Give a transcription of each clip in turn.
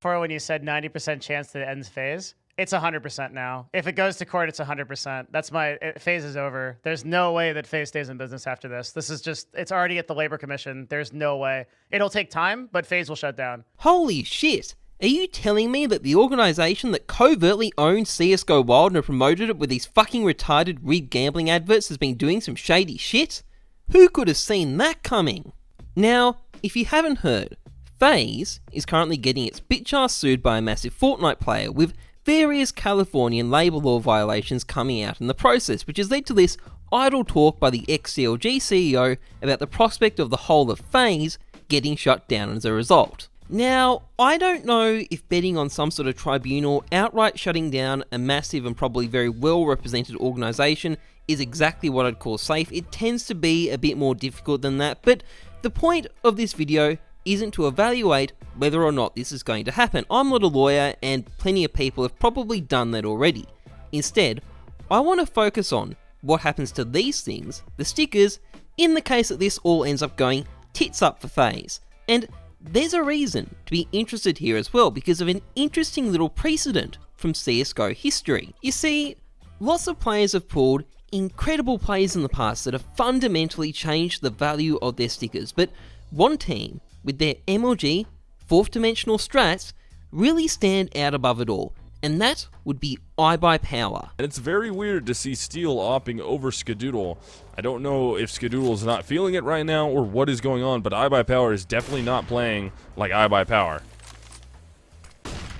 for when you said 90% chance that it ends phase. It's 100% now. If it goes to court, it's 100%. That's phase is over. There's no way that phase stays in business after this. This is just, it's already at the Labor Commission. There's no way. It'll take time, but phase will shut down. Holy shit! Are you telling me that the organisation that covertly owns CSGO Wild and promoted it with these fucking retarded rigged gambling adverts has been doing some shady shit? Who could have seen that coming? Now, if you haven't heard, FaZe is currently getting its bitch ass sued by a massive Fortnite player with various Californian labour law violations coming out in the process, which has led to this idle talk by the ex-CLG CEO about the prospect of the whole of FaZe getting shut down as a result. Now, I don't know if betting on some sort of tribunal outright shutting down a massive and probably very well represented organisation is exactly what I'd call safe. It tends to be a bit more difficult than that, but the point of this video isn't to evaluate whether or not this is going to happen. I'm not a lawyer and plenty of people have probably done that already. Instead, I want to focus on what happens to these things, the stickers, in the case that this all ends up going tits up for FaZe. And there's a reason to be interested here as well because of an interesting little precedent from CSGO history. You see, lots of players have pulled incredible plays in the past that have fundamentally changed the value of their stickers, but one team with their MLG, fourth dimensional strats, really stand out above it all, and that would be iBuyPower. And it's very weird to see Steel opting over Skadoodle. I don't know if Skadoodle's not feeling it right now or what is going on, but iBuyPower is definitely not playing like iBuyPower.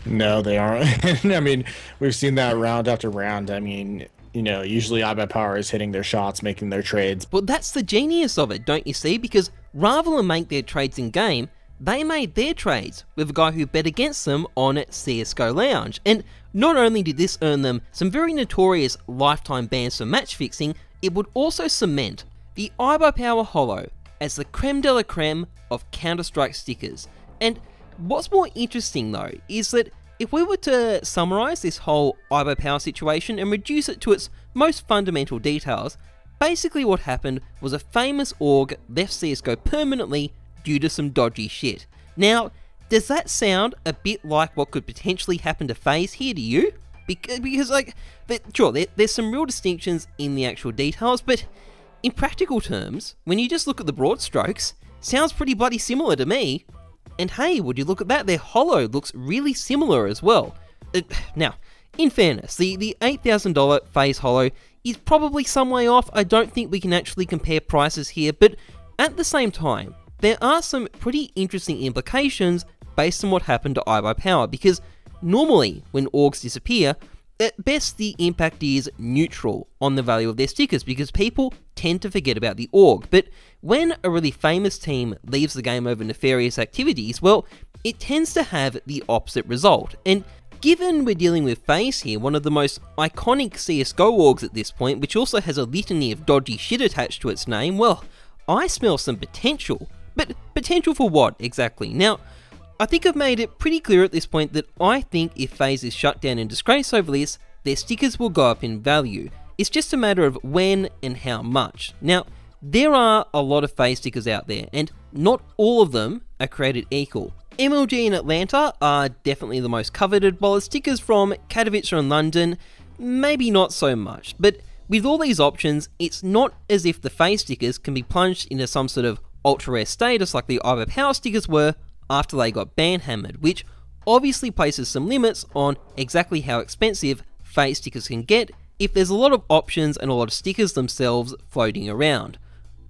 No, they aren't. I mean, we've seen that round after round. I mean, you know, usually iBuyPower is hitting their shots, making their trades. Well, that's the genius of it, don't you see? Because rather than make their trades in game, they made their trades with a guy who bet against them on CSGO Lounge. And not only did this earn them some very notorious lifetime bans for match fixing, it would also cement the iBuyPower Holo as the creme de la creme of Counter-Strike stickers. And what's more interesting though, is that if we were to summarise this whole iBuyPower situation and reduce it to its most fundamental details, basically what happened was a famous org left CSGO permanently due to some dodgy shit. Now, does that sound a bit like what could potentially happen to FaZe here to you? Because like, sure, there's some real distinctions in the actual details, but in practical terms, when you just look at the broad strokes, sounds pretty bloody similar to me. And hey, would you look at that, their holo looks really similar as well. Now, in fairness, the $8,000 FaZe holo is probably some way off. I don't think we can actually compare prices here, but at the same time, there are some pretty interesting implications based on what happened to iBuyPower, because normally when orgs disappear, at best the impact is neutral on the value of their stickers because people tend to forget about the org. But when a really famous team leaves the game over nefarious activities, well, it tends to have the opposite result. And given we're dealing with FaZe here, one of the most iconic CSGO orgs at this point, which also has a litany of dodgy shit attached to its name, well, I smell some potential. But potential for what, exactly? Now, I think I've made it pretty clear at this point that I think if FaZe is shut down in disgrace over this, their stickers will go up in value. It's just a matter of when and how much. Now, there are a lot of FaZe stickers out there, and not all of them are created equal. MLG in Atlanta are definitely the most coveted, while the stickers from Katowice and London, maybe not so much. But with all these options, it's not as if the FaZe stickers can be plunged into some sort of ultra rare status like the iBuyPower stickers were after they got ban hammered, which obviously places some limits on exactly how expensive FaZe stickers can get if there's a lot of options and a lot of stickers themselves floating around.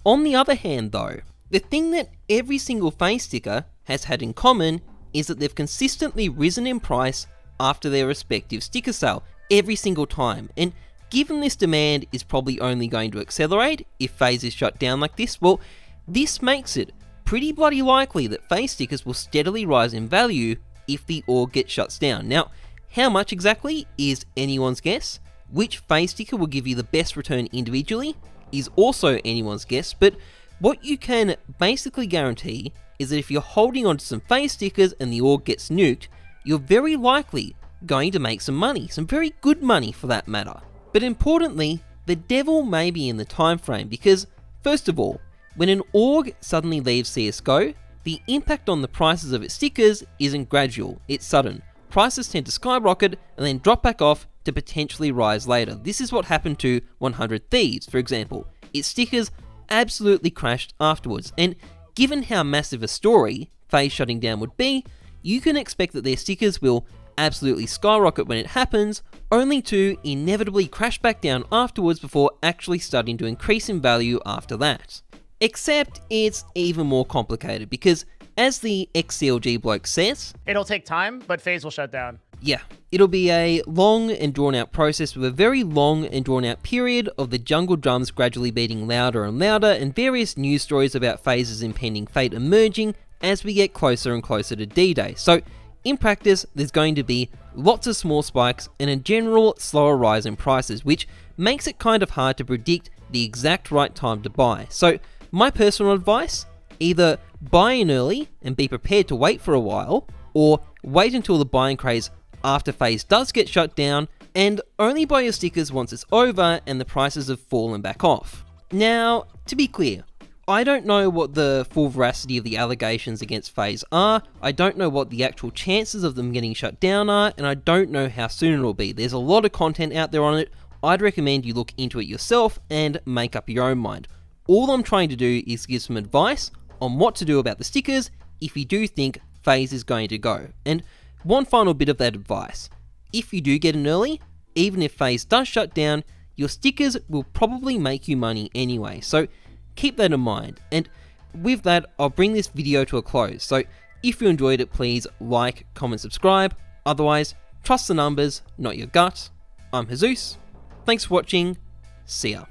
On the other hand though, the thing that every single FaZe sticker has had in common is that they've consistently risen in price after their respective sticker sale every single time, and given this demand is probably only going to accelerate if FaZe is shut down like this, well, this makes it pretty bloody likely that FaZe stickers will steadily rise in value if the org gets shut down. Now, how much exactly is anyone's guess. Which FaZe sticker will give you the best return individually is also anyone's guess, but what you can basically guarantee is that if you're holding onto some FaZe stickers and the org gets nuked, you're very likely going to make some money, some very good money for that matter. But importantly, the devil may be in the time frame because, first of all, when an org suddenly leaves CSGO, the impact on the prices of its stickers isn't gradual, it's sudden. Prices tend to skyrocket and then drop back off to potentially rise later. This is what happened to 100 Thieves, for example. Its stickers absolutely crashed afterwards, and given how massive a story FaZe shutting down would be, you can expect that their stickers will absolutely skyrocket when it happens, only to inevitably crash back down afterwards before actually starting to increase in value after that. Except it's even more complicated because, as the XCLG bloke says, It'll take time, but FaZe will shut down. yeah, it'll be a long and drawn out process with a very long and drawn out period of the jungle drums gradually beating louder and louder and various news stories about FaZe's impending fate emerging as we get closer and closer to D-Day. So in practice, there's going to be lots of small spikes and a general slower rise in prices, which makes it kind of hard to predict the exact right time to buy. So my personal advice, either buy in early and be prepared to wait for a while, or wait until the buying craze after FaZe does get shut down and only buy your stickers once it's over and the prices have fallen back off. Now, to be clear, I don't know what the full veracity of the allegations against FaZe are, I don't know what the actual chances of them getting shut down are, and I don't know how soon it'll be. There's a lot of content out there on it. I'd recommend you look into it yourself and make up your own mind. All I'm trying to do is give some advice on what to do about the stickers if you do think FaZe is going to go. And one final bit of that advice. If you do get in early, even if FaZe does shut down, your stickers will probably make you money anyway. So keep that in mind. And with that, I'll bring this video to a close. So if you enjoyed it, please like, comment, subscribe. Otherwise, trust the numbers, not your gut. I'm Jesus. Thanks for watching. See ya.